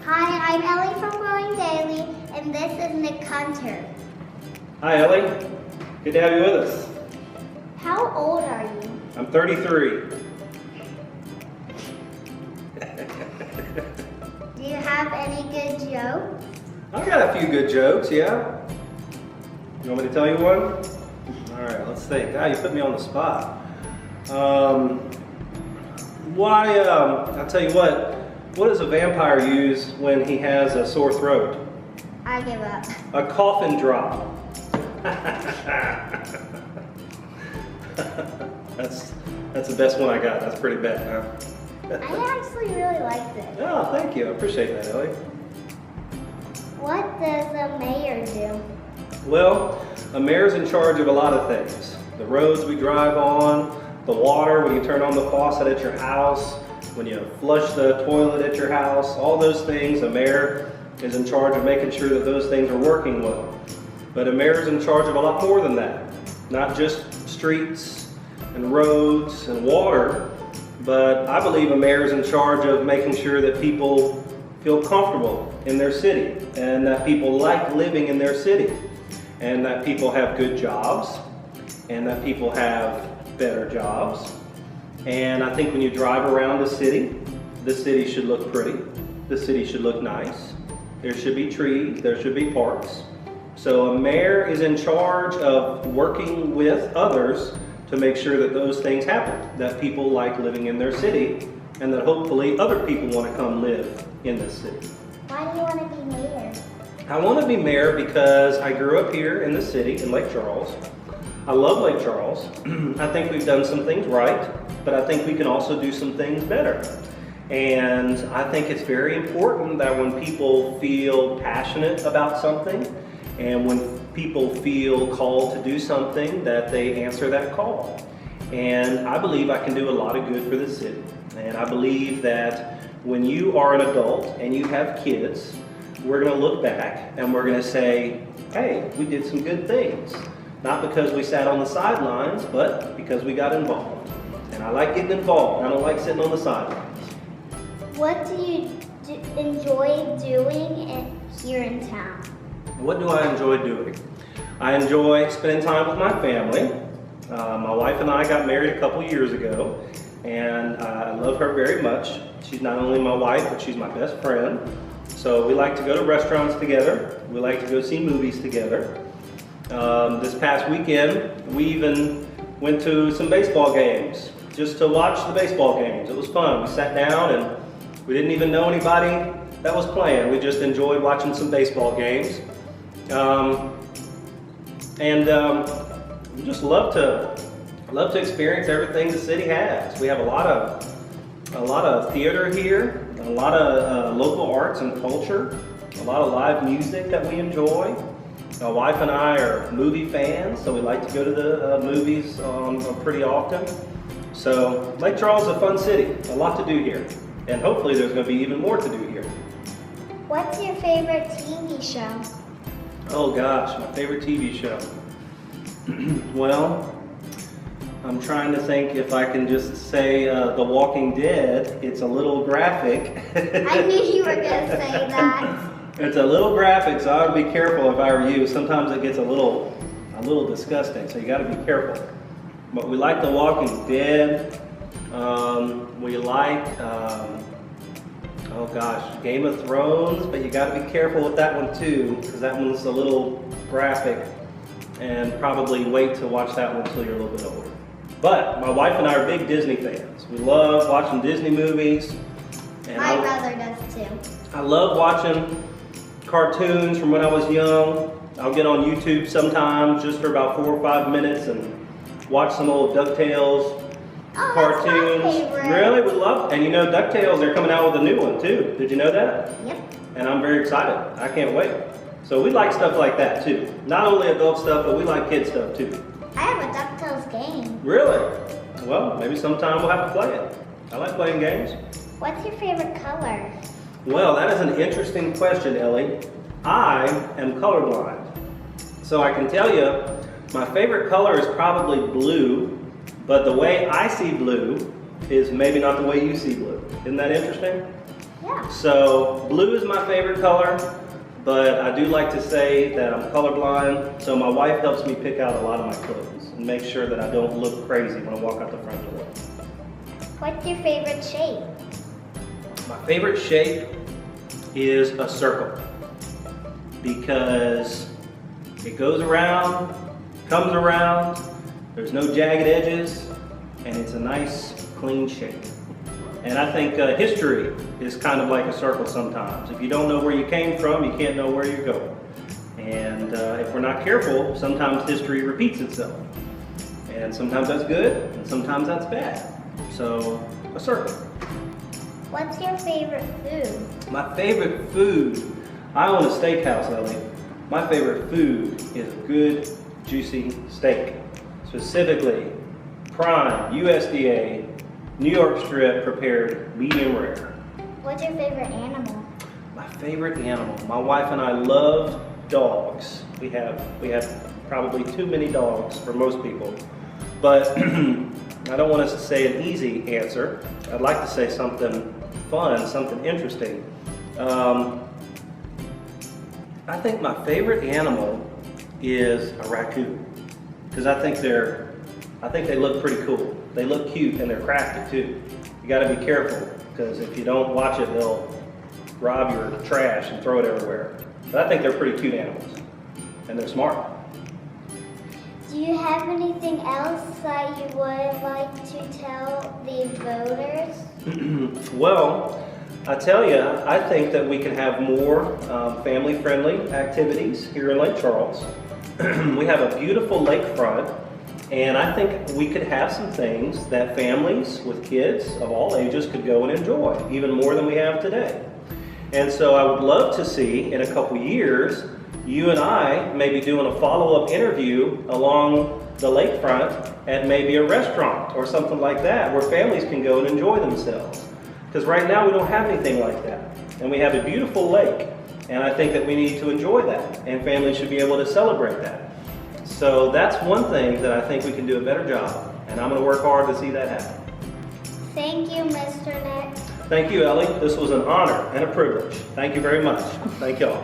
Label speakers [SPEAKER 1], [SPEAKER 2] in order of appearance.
[SPEAKER 1] Hi, I'm Ellie from Growing Daily, and this is Nic Hunter.
[SPEAKER 2] Hi Ellie, good to have you with us.
[SPEAKER 1] How old are you?
[SPEAKER 2] I'm 33.
[SPEAKER 1] Do you have any good jokes?
[SPEAKER 2] I've got a few good jokes, yeah? You want me to tell you one? Alright, let's think. Ah, you put me on the spot. I'll tell you what does a vampire use when he has a sore throat?
[SPEAKER 1] I give up.
[SPEAKER 2] A coffin drop. That's the best one I got. That's pretty bad, huh?
[SPEAKER 1] I actually really liked it.
[SPEAKER 2] Oh, thank you. I appreciate that, Ellie.
[SPEAKER 1] What does a mayor do?
[SPEAKER 2] Well, a mayor's in charge of a lot of things. The roads we drive on, the water when you turn on the faucet at your house, when you flush the toilet at your house, all those things, a mayor is in charge of making sure that those things are working well. But a mayor is in charge of a lot more than that. Not just streets and roads and water, but I believe a mayor is in charge of making sure that people feel comfortable in their city and that people like living in their city and that people have good jobs and that people have better jobs. And I think when you drive around the city should look pretty, the city should look nice, there should be trees, there should be parks. So a mayor is in charge of working with others to make sure that those things happen, that people like living in their city, and that hopefully other people want to come live in this city.
[SPEAKER 1] Why do you want to be mayor?
[SPEAKER 2] I want to be mayor because I grew up here in the city, in Lake Charles. I love Lake Charles. I think we've done some things right, but I think we can also do some things better. And I think it's very important that when people feel passionate about something, and when people feel called to do something, that they answer that call. And I believe I can do a lot of good for the city. And I believe that when you are an adult and you have kids, we're going to look back and we're going to say, hey, we did some good things. Not because we sat on the sidelines, but because we got involved. And I like getting involved. I don't like sitting on the sidelines.
[SPEAKER 1] What do you enjoy doing here in town?
[SPEAKER 2] What do I enjoy doing? I enjoy spending time with my family. My wife and I got married a couple years ago, and I love her very much. She's not only my wife, but she's my best friend. So we like to go to restaurants together. We like to go see movies together. This past weekend, we even went to some baseball games just to watch the baseball games. It was fun. We sat down and we didn't even know anybody that was playing. We just enjoyed watching some baseball games. We just love to experience everything the city has. We have a lot of theater here, a lot of local arts and culture, a lot of live music that we enjoy. My wife and I are movie fans, so we like to go to the movies pretty often. So Lake Charles is a fun city, a lot to do here, and hopefully there's going to be even more to do here.
[SPEAKER 1] What's your favorite TV show?
[SPEAKER 2] Oh gosh, my favorite TV show. Well, I'm trying to think if I can just say The Walking Dead. It's a little graphic.
[SPEAKER 1] I knew you were going to say that.
[SPEAKER 2] It's a little graphic, so I would be careful if I were you. Sometimes it gets a little disgusting, so you got to be careful. But we like The Walking Dead. We like, oh gosh, Game of Thrones, but you got to be careful with that one too, because that one's a little graphic, and probably wait to watch that one until you're a little bit older. But my wife and I are big Disney fans. We love watching Disney movies. And
[SPEAKER 1] My brother does too.
[SPEAKER 2] I love watching cartoons from when I was young. I'll get on YouTube sometimes just for about 4 or 5 minutes and watch some old DuckTales cartoons.
[SPEAKER 1] That's my favorite.
[SPEAKER 2] Really would love. And you know, DuckTales, they're coming out with a new one too. Did you know that?
[SPEAKER 1] Yep.
[SPEAKER 2] And I'm very excited. I can't wait. So we like stuff like that too. Not only adult stuff, but we like kid stuff too.
[SPEAKER 1] I have a DuckTales game.
[SPEAKER 2] Really? Well, maybe sometime we'll have to play it. I like playing games.
[SPEAKER 1] What's your favorite color?
[SPEAKER 2] Well, that is an interesting question, Ellie. I am colorblind. So I can tell you, my favorite color is probably blue, but the way I see blue is maybe not the way you see blue. Isn't that interesting?
[SPEAKER 1] Yeah.
[SPEAKER 2] So blue is my favorite color, but I do like to say that I'm colorblind, so my wife helps me pick out a lot of my clothes and make sure that I don't look crazy when I walk out the front door.
[SPEAKER 1] What's your favorite shape?
[SPEAKER 2] My favorite shape is a circle because it goes around, comes around, there's no jagged edges, and it's a nice clean shape. And I think history is kind of like a circle sometimes. If you don't know where you came from, you can't know where you're going. And if we're not careful, sometimes history repeats itself. And sometimes that's good, and sometimes that's bad. So, a circle.
[SPEAKER 1] What's your favorite food?
[SPEAKER 2] My favorite food, I own a steakhouse, Ellie. My favorite food is a good, juicy steak. Specifically, prime, USDA, New York strip prepared medium rare.
[SPEAKER 1] What's your favorite animal?
[SPEAKER 2] My favorite animal. My wife and I love dogs. We have probably too many dogs for most people. But I don't want us to say an easy answer. I'd like to say something fun, something interesting. I think my favorite animal is a raccoon because I think they look pretty cool. They look cute and they're crafty too. You got to be careful because if you don't watch it, they'll rob your trash and throw it everywhere. But I think they're pretty cute animals and they're smart.
[SPEAKER 1] Do you have anything else that you would like to tell the voters?
[SPEAKER 2] Well, I tell you, I think that we can have more family-friendly activities here in Lake Charles. We have a beautiful lakefront. And I think we could have some things that families with kids of all ages could go and enjoy, even more than we have today. And so I would love to see in a couple years, you and I maybe doing a follow-up interview along the lakefront at maybe a restaurant or something like that, where families can go and enjoy themselves. Because right now we don't have anything like that. And we have a beautiful lake, and I think that we need to enjoy that, and families should be able to celebrate that. So that's one thing that I think we can do a better job, and I'm going to work hard to see that happen.
[SPEAKER 1] Thank you, Mr. Nic.
[SPEAKER 2] Thank you, Ellie. This was an honor and a privilege. Thank you very much. Thank y'all.